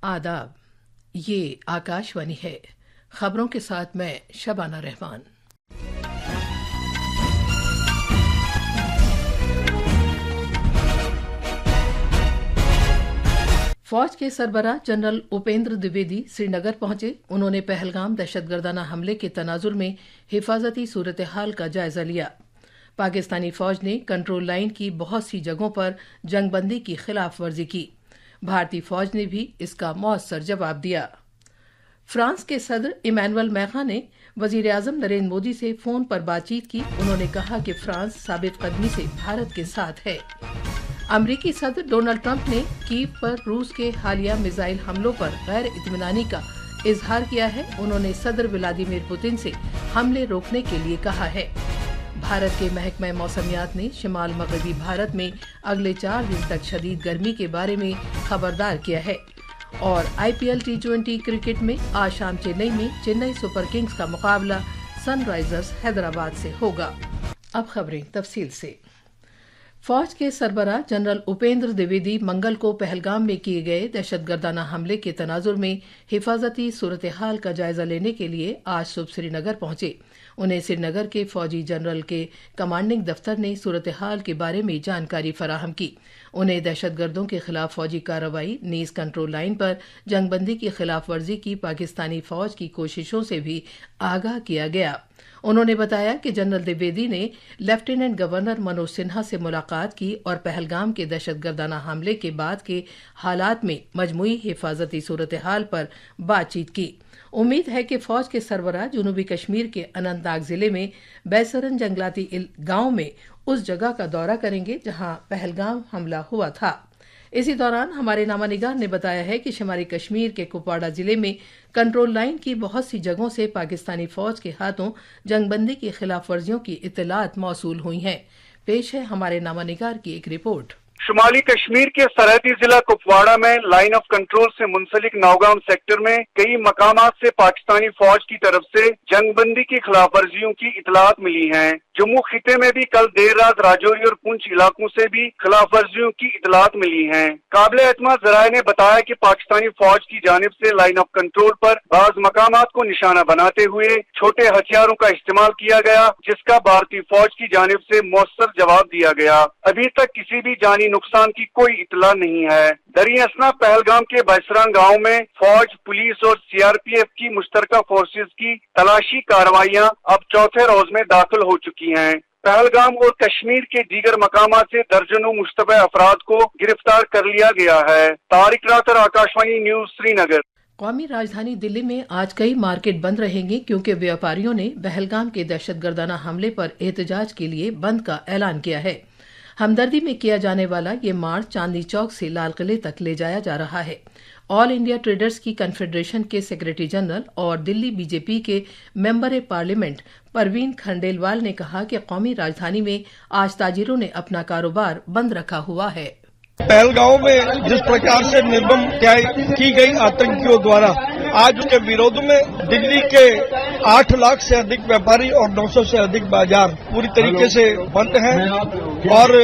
आदाब, ये आकाशवाणी है। खबरों के साथ मैं शबाना रहमान। फौज के सरबराह जनरल उपेंद्र द्विवेदी श्रीनगर पहुंचे। उन्होंने पहलगाम दहशतगर्दाना हमले के तनाजुर में हिफाजती सूरत हाल का जायजा लिया। पाकिस्तानी फौज ने कंट्रोल लाइन की बहुत सी जगहों पर जंगबंदी की खिलाफ वर्जी की। भारतीय फौज ने भी इसका मौसर जवाब दिया। फ्रांस के सदर इमैनुअल मैक्रों ने वजीर आजम नरेंद्र मोदी से फोन पर बातचीत की। उन्होंने कहा कि फ्रांस साबित कदमी से भारत के साथ है। अमरीकी सदर डोनाल्ड ट्रंप ने कीव पर रूस के हालिया मिसाइल हमलों पर गैर इत्मीनानी का इजहार किया है। उन्होंने सदर व्लादिमीर पुतिन से हमले रोकने के लिए कहा है। भारत के महकमा मौसमियात ने शिमाल मगरबी भारत में अगले 4 दिन तक शदीद गर्मी के बारे में खबरदार किया है। और IPL T20 क्रिकेट में आज शाम चेन्नई में चेन्नई सुपर किंग्स का मुकाबला सनराइजर्स हैदराबाद से होगा। अब खबरें तफसील से। फौज के सरबराह जनरल उपेंद्र द्विवेदी मंगल को पहलगाम में किए गए दहशतगर्दाना हमले के तनाजुर में हिफाजती सूरत हाल का जायजा लेने के लिए आज सुबह श्रीनगर पहुंचे। उन्हें श्रीनगर के फौजी जनरल के कमांडिंग दफ्तर ने सूरत हाल के बारे में जानकारी फराहम की। उन्हें दहशतगर्दों के खिलाफ फौजी कार्रवाई, नीज कंट्रोल लाइन पर जंगबंदी की खिलाफ वर्जी की पाकिस्तानी फौज की कोशिशों से भी आगाह किया गया। उन्होंने बताया कि जनरल द्विवेदी ने लेफ्टिनेंट गवर्नर मनोज सिन्हा से मुलाकात की और पहलगाम के दहशतगर्दाना हमले के बाद के हालात में मजमूई हिफाजती सूरत हाल पर बातचीत की। उम्मीद है कि फौज के सरबराह जनूबी कश्मीर के अनंतनाग जिले में बैसरन जंगलाती गांव में उस जगह का दौरा करेंगे जहां पहलगाम हमला हुआ था। इसी दौरान हमारे नामानिगार ने बताया है कि शुमारी कश्मीर के कुपवाड़ा जिले में कंट्रोल लाइन की बहुत सी जगहों से पाकिस्तानी फौज के हाथों जंगबंदी की खिलाफ वर्जियों की इत्तलात मौसूल हुई हैं। पेश है हमारे नामानिगार की एक रिपोर्ट। शुमाली कश्मीर के सरहदी जिला कुपवाड़ा में लाइन ऑफ कंट्रोल से मुंसलिक नौगाम सेक्टर में कई मकामात से पाकिस्तानी फौज की तरफ से जंगबंदी की खिलाफ वर्जियों की इतलात मिली हैं। जम्मू खिते में भी कल देर रात राजौरी और पुंछ इलाकों से भी खिलाफ वर्जियों की इतलात मिली हैं। काबिल एतमाद जराये ने बताया कि पाकिस्तानी फौज की जानिब से लाइन ऑफ कंट्रोल पर बाज मकामात को निशाना बनाते हुए छोटे हथियारों का इस्तेमाल किया गया, जिसका भारतीय फौज की जानिब से मौसर जवाब दिया गया। अभी तक किसी भी जानी नुकसान की कोई इतला नहीं है। दरी असना पहलगाम के बैसरान गांव में फौज, पुलिस और CRPF की मुश्तरका फोर्सेज की तलाशी कार्रवाइयां अब चौथे रोज में दाखिल हो चुकी हैं। पहलगाम और कश्मीर के दीगर मकामात से दर्जनों मुश्तबह अफराद को गिरफ्तार कर लिया गया है। तारिक रातर, आकाशवाणी न्यूज, श्रीनगर। कौमी राजधानी दिल्ली में आज कई मार्केट बंद रहेंगे क्योंकि व्यापारियों ने पहलगाम के दहशतगर्दाना हमले पर एहतजाज के लिए बंद का ऐलान किया है। हमदर्दी में किया जाने वाला ये मार्च चांदनी चौक से लाल किले तक ले जाया जा रहा है। ऑल इंडिया ट्रेडर्स की कन्फेडरेशन के सेक्रेटरी जनरल और दिल्ली BJP के मेंबर पार्लियामेंट परवीन खंडेलवाल ने कहा कि कौमी राजधानी में आज ताजिरों ने अपना कारोबार बंद रखा हुआ है। पहलगांव में जिस प्रकार से निर्मम हत्याएं की गई आतंकियों द्वारा, आज उसके विरोध में दिल्ली के 8 लाख से अधिक व्यापारी और 900 से अधिक बाजार पूरी तरीके से बंद हैं और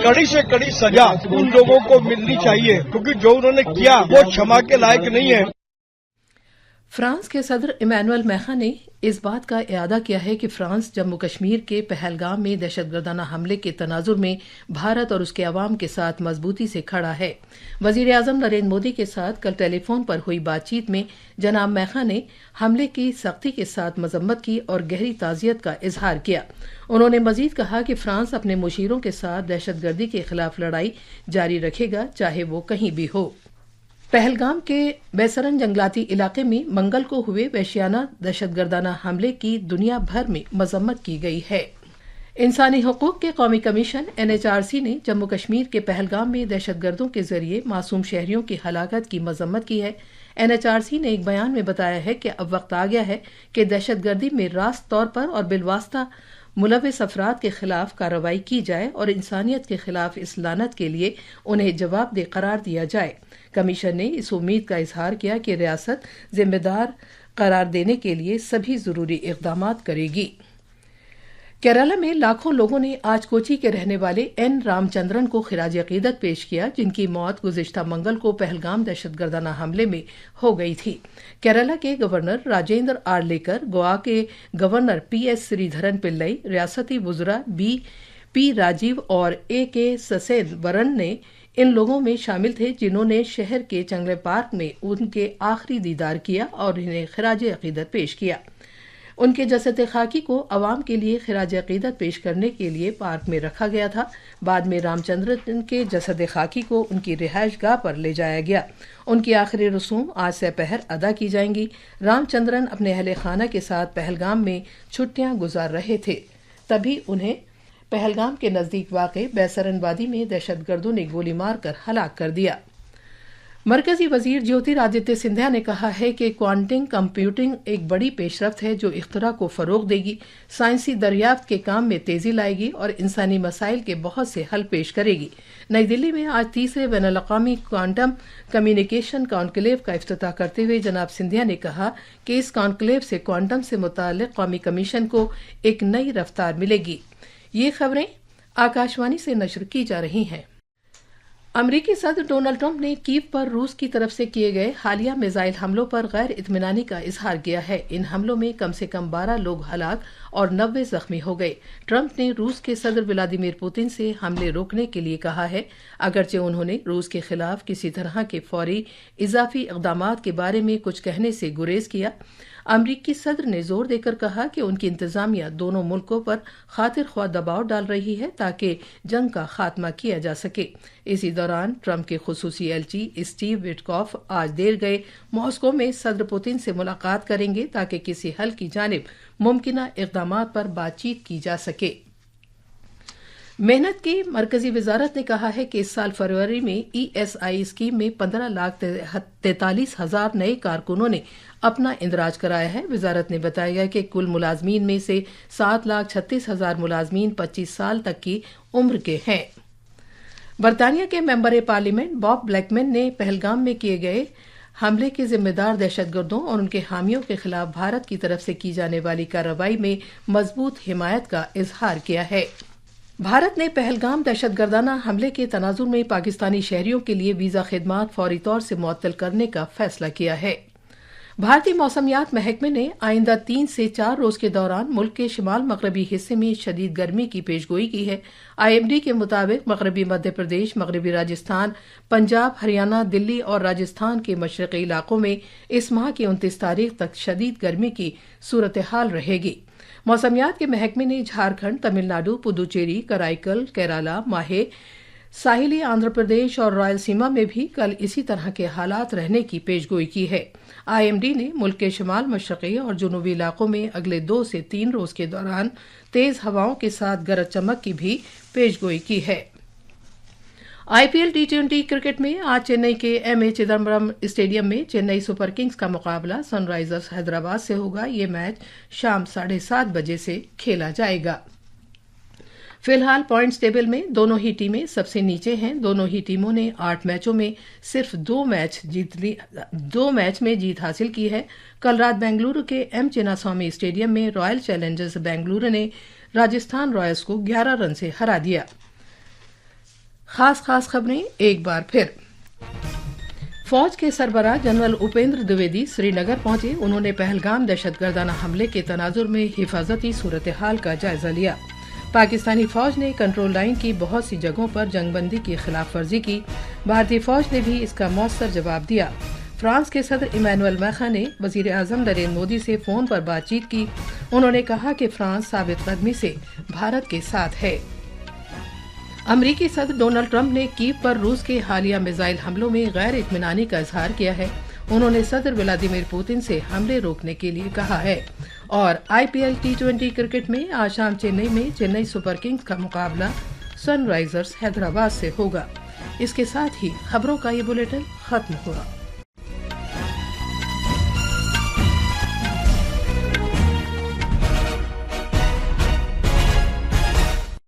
कड़ी से कड़ी सजा उन लोगों को मिलनी चाहिए क्योंकि जो उन्होंने किया वो क्षमा के लायक नहीं है। फ्रांस के सदर इमैनुअल मैक्रों ने इस बात का इरादा किया है कि फ्रांस जम्मू कश्मीर के पहलगाम में दहशतगर्दाना हमले के तनाजुर में भारत और उसके अवाम के साथ मजबूती से खड़ा है। वजीर आजम नरेंद्र मोदी के साथ कल टेलीफोन पर हुई बातचीत में जनाब मैक्रों ने हमले की सख्ती के साथ मजम्मत की और गहरी ताज़ियत का इजहार किया। उन्होंने मजीद कहा कि फ्रांस अपने मुशीरों के साथ दहशतगर्दी के खिलाफ लड़ाई जारी रखेगा, चाहे वो कहीं भी हो। पहलगाम के बैसरन जंगलाती इलाके में मंगल को हुए वहशियाना दहशतगर्दाना हमले की दुनिया भर में मजम्मत की गई है। इंसानी हुकूक के कौमी कमीशन NHRC ने जम्मू कश्मीर के पहलगाम में दहशतगर्दों के जरिए मासूम शहरियों की हलाकत की मजम्मत की है। NHRC ने एक बयान में बताया है कि अब वक्त आ गया है कि दहशतगर्दी में रास्त तौर पर और बिलवास्ता मुलविस अफराद के खिलाफ कार्रवाई की जाए और इंसानियत के खिलाफ इस लानत के लिए उन्हें जवाबदेह करार दिया जाए। कमीशन ने इस उम्मीद का इजहार किया कि रियासत जिम्मेदार करार देने के लिए सभी जरूरी इकदाम करेगी। केरला में लाखों लोगों ने आज कोची के रहने वाले एन रामचंद्रन को खिराज अकीदत पेश किया, जिनकी मौत गुज़िश्ता मंगल को पहलगाम दहशतगर्दाना हमले में हो गई थी। केरला के गवर्नर राजेंद्र आर्लेकर, गोवा के गवर्नर PS श्रीधरन पिल्लई, रियासती वुज़रा पी राजीव और AK ससेन वरन ने इन लोगों में शामिल थे जिन्होंने शहर के चंगले पार्क में उनके आखिरी दीदार किया और इन्हें खिराज अकीदत पेश किया। उनके जसद खाकी को अवाम के लिए खिराज अकीदत पेश करने के लिए पार्क में रखा गया था। बाद में रामचंद्रन के जसद खाकी को उनकी रिहाइश गाह पर ले जाया गया। उनकी आखिरी रसूम आज से पहर अदा की जाएंगी। रामचंद्रन अपने अहले खाना के साथ पहलगाम में छुट्टियां गुजार रहे थे, तभी उन्हें पहलगाम के नजदीक वाक़े बैसरन वादी में दहशतगर्दों ने गोली मारकर हलाक कर दिया। मरकजी वजीर ज्योतिरादित्य सिंधिया ने कहा है कि क्वांटम कंप्यूटिंग एक बड़ी पेशरफ्त है जो इख्तरा को फरोग देगी, साइंसी दरियाफ्त के काम में तेजी लाएगी और इंसानी मसाइल के बहुत से हल पेश करेगी। नई दिल्ली में आज तीसरे बैनुल-अक़वामी क्वांटम कम्युनिकेशन कॉन्क्लेव का इफ्तिताह करते हुए जनाब सिंधिया ने कहा कि इस कॉन्क्लेव से क्वांटम से मुताल्लिक़ कौमी कमीशन को एक नई रफ्तार मिलेगी। ये खबरें आकाशवाणी से नशर की जा रही हैं। अमरीकी सदर डोनाल्ड ट्रंप ने कीव पर रूस की तरफ से किए गए हालिया मिसाइल हमलों पर गैर इत्मीनानी का इजहार किया है। इन हमलों में कम से कम 12 लोग हलाक और 90 जख्मी हो गए। ट्रंप ने रूस के सदर व्लादिमीर पुतिन से हमले रोकने के लिए कहा है, अगरचे उन्होंने रूस के खिलाफ किसी तरह के फौरी इजाफी इक़दामात के बारे में कुछ कहने से गुरेज किया। अमरीकी सदर ने जोर देकर कहा कि उनकी इंतजामिया दोनों मुल्कों पर खातिर ख्वाह दबाव डाल रही है ताकि जंग का खात्मा किया जा सके। इसी दौरान ट्रंप के खुसूसी एलची स्टीव विटकॉफ आज देर गए मॉस्को में सदर पुतिन से मुलाकात करेंगे ताकि किसी हल की जानिब मुमकिना इक़दामात पर बातचीत की जा सके। मेहनत की मरकजी वजारत ने कहा है कि इस साल फरवरी में ESI स्कीम में 15,43,000 नए कारकुनों ने अपना इंदराज कराया है। वजारत ने बताया कि कुल मुलाजमीन में से 7,36,000 मुलाजमीन 25 साल तक की उम्र के हैं। बरतानिया के मेंबर पार्लियामेंट बॉब ब्लैकमैन ने पहलगाम में किए गए हमले के जिम्मेदार दहशतगर्दों और उनके हामियों के खिलाफ भारत की तरफ से की जाने वाली कार्रवाई में मजबूत हिमायत का इजहार किया है। भारत ने पहलगाम दहशतगर्दाना हमले के तनाजुर में पाकिस्तानी शहरियों के लिए वीजा खिदमात फौरी तौर से मुअत्तल करने का फैसला किया है। भारतीय मौसमियात महकमे ने आइंदा 3 से 4 रोज के दौरान मुल्क के शिमाल मगरबी हिस्से में शदीद गर्मी की पेशगोई की है। IMD के मुताबिक मगरबी मध्य प्रदेश, मगरबी राजस्थान, पंजाब, हरियाणा, दिल्ली और राजस्थान के मशरकी इलाकों में इस माह की 29 तारीख तक शदीद गर्मी की सूरत हाल रहेगी। मौसमियात के महकमे ने झारखंड, तमिलनाडु, पुदुचेरी, कराईकल, केरला, माहे, साहिली आंध्र प्रदेश और रायलसीमा में भी कल इसी तरह के हालात रहने की पेशगोई की है। IMD ने मुल्क के शिमाल मशरकी और जुनूबी इलाकों में अगले 2 से 3 रोज के दौरान तेज हवाओं के साथ गरज चमक की भी पेशगोई की है। IPL T20 क्रिकेट में आज चेन्नई के MA चिदम्बरम स्टेडियम में चेन्नई सुपर किंग्स का मुकाबला सनराइजर्स हैदराबाद से होगा। ये मैच शाम 7:30 बजे से खेला जाएगा। फिलहाल पॉइंट्स टेबल में दोनों ही टीमें सबसे नीचे हैं। दोनों ही टीमों ने 8 मैचों में सिर्फ 2 मैच में जीत हासिल की है। कल रात बेंगलुरु के M चिन्नास्वामी स्टेडियम में रॉयल चैलेंजर्स बेंगलुरु ने राजस्थान रॉयल्स को 11 रन से हरा दिया। खास खबरें एक बार फिर। फौज के सरबराह जनरल उपेंद्र द्विवेदी श्रीनगर पहुंचे। उन्होंने पहलगाम दहशतगर्दाना हमले के तनाजुर में हिफाजती सूरत हाल का जायजा लिया। पाकिस्तानी फौज ने कंट्रोल लाइन की बहुत सी जगहों पर जंगबंदी की खिलाफ वर्जी की। भारतीय फौज ने भी इसका मौसर जवाब दिया। फ्रांस के सदर इमैनुअल मैक्रों ने वजीर आजम नरेंद्र मोदी से फोन पर बातचीत की। उन्होंने कहा कि फ्रांस साबित कदमी से भारत के साथ है। अमरीकी सदर डोनाल्ड ट्रंप ने कीव पर रूस के हालिया मिसाइल हमलों में गैर इत्मीनानी का इजहार किया है। उन्होंने सदर व्लादिमीर पुतिन से हमले रोकने के लिए कहा है। और IPL T20 क्रिकेट में आज शाम चेन्नई में चेन्नई सुपर किंग्स का मुकाबला सनराइजर्स हैदराबाद से होगा। इसके साथ ही खबरों का ये बुलेटिन खत्म हुआ।